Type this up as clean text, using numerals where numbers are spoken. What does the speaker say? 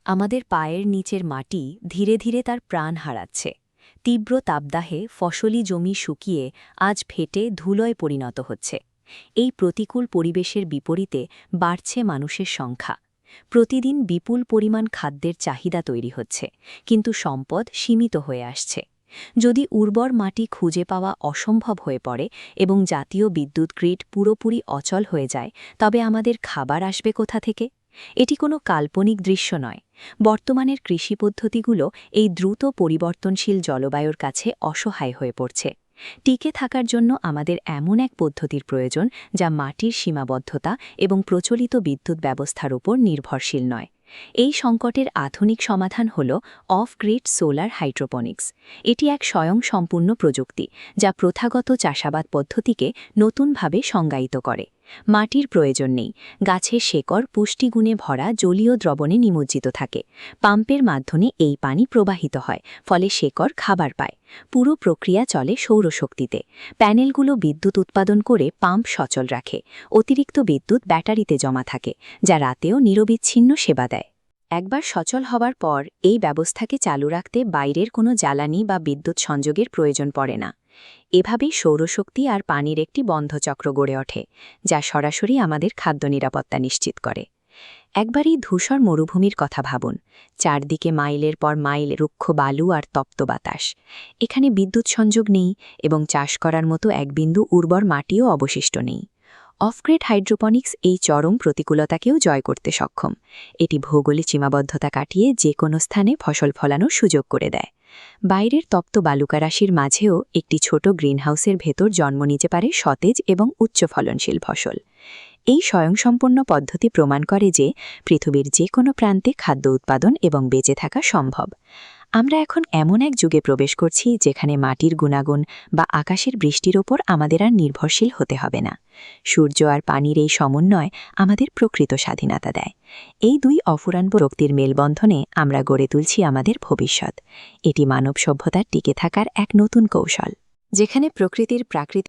আমাদের পায়ের নিচের মাটি ধীরে ধীরে তার প্রাণ হারাচ্ছে। তীব্র তাপদাহে ফসলি জমি শুকিয়ে আজ ফেটে ধুলোয় পরিণত হচ্ছে। এই প্রতিকূল পরিবেশের বিপরীতে বাড়ছে মানুষের সংখ্যা। প্রতিদিন বিপুল পরিমাণ খাদ্যের চাহিদা তৈরি হচ্ছে, কিন্তু সম্পদ সীমিত হয়ে আসছে। যদি উর্বর মাটি খুঁজে পাওয়া অসম্ভব হয়ে পড়ে এবং জাতীয় বিদ্যুৎ গ্রিড পুরোপুরি অচল হয়ে যায়, তবে আমাদের খাবার আসবে কোথা থেকে? এটি কোনো কাল্পনিক দৃশ্য নয়। বর্তমানের কৃষি পদ্ধতিগুলো এই দ্রুত পরিবর্তনশীল জলবায়ুর কাছে অসহায় হয়ে পড়ছে। টিকে থাকার জন্য আমাদের এমন এক পদ্ধতির প্রয়োজন যা মাটির সীমাবদ্ধতা এবং প্রচলিত বিদ্যুৎ ব্যবস্থার উপর নির্ভরশীল নয়। এই সংকটের আধুনিক সমাধান hall of grid solar hydroponics. এটি এক স্বয়ংসম্পূর্ণ প্রযুক্তি যা প্রথাগত চাষাবাদ পদ্ধতিকে নতুনভাবে সংজ্ঞায়িত করে। মাটির প্রয়োজন নেই, গাছের শেকড় পুষ্টিগুণে ভরা জলীয় দ্রবণে নিমজ্জিত থাকে। পাম্পের মাধ্যমে এই পানি প্রবাহিত হয়, ফলে শেকড় খাবার পায়। পুরো প্রক্রিয়া চলে সৌরশক্তিতে। প্যানেলগুলো বিদ্যুৎ উৎপাদন করে পাম্প সচল রাখে। অতিরিক্ত বিদ্যুৎ ব্যাটারিতে জমা থাকে, যা রাতেও নিরবিচ্ছিন্ন সেবা দেয়। একবার সচল হবার পর এই ব্যবস্থাকে চালু রাখতে বাইরের কোনো জ্বালানি বা বিদ্যুৎ সংযোগের প্রয়োজন পড়ে না। এভাবেই সৌরশক্তি আর পানির একটি বন্ধচক্র গড়ে ওঠে, যা সরাসরি আমাদের খাদ্য নিরাপত্তা নিশ্চিত করে। একবারই ধূসর মরুভূমির কথা ভাবুন। চারদিকে মাইলের পর মাইল রুক্ষ বালু আর তপ্ত বাতাস। এখানে বিদ্যুৎ সংযোগ নেই এবং চাষ করার মতো এক বিন্দু উর্বর মাটিও অবশিষ্ট নেই। অফগ্রিড হাইড্রোপনিক্স এই চরম প্রতিকূলতাকেও জয় করতে সক্ষম। এটি ভৌগোলিক সীমাবদ্ধতা কাটিয়ে যে কোনো স্থানে ফসল ফলানোর সুযোগ করে দেয়। বাইরের তপ্ত বালুকারাশির মাঝেও একটি ছোট গ্রিনহাউসের ভেতর জন্ম নিতে পারে সতেজ এবং উচ্চ ফলনশীল ফসল। এই স্বয়ংসম্পন্ন পদ্ধতি প্রমাণ করে যে পৃথিবীর যে কোনো প্রান্তে খাদ্য উৎপাদন এবং বেঁচে থাকা সম্ভব। আমরা এখন এমন এক যুগে প্রবেশ করছি যেখানে মাটির গুণাগুণ বা আকাশের বৃষ্টির ওপর আমাদের আর নির্ভরশীল হতে হবে না। সূর্য আর পানির এই সমন্বয় আমাদের প্রকৃত স্বাধীনতা দেয়। এই দুই অফুরান শক্তির মেলবন্ধনে আমরা গড়ে তুলছি আমাদের ভবিষ্যৎ। এটি মানব সভ্যতার টিকে থাকার এক নতুন কৌশল, যেখানে প্রকৃতির প্রাকৃতিক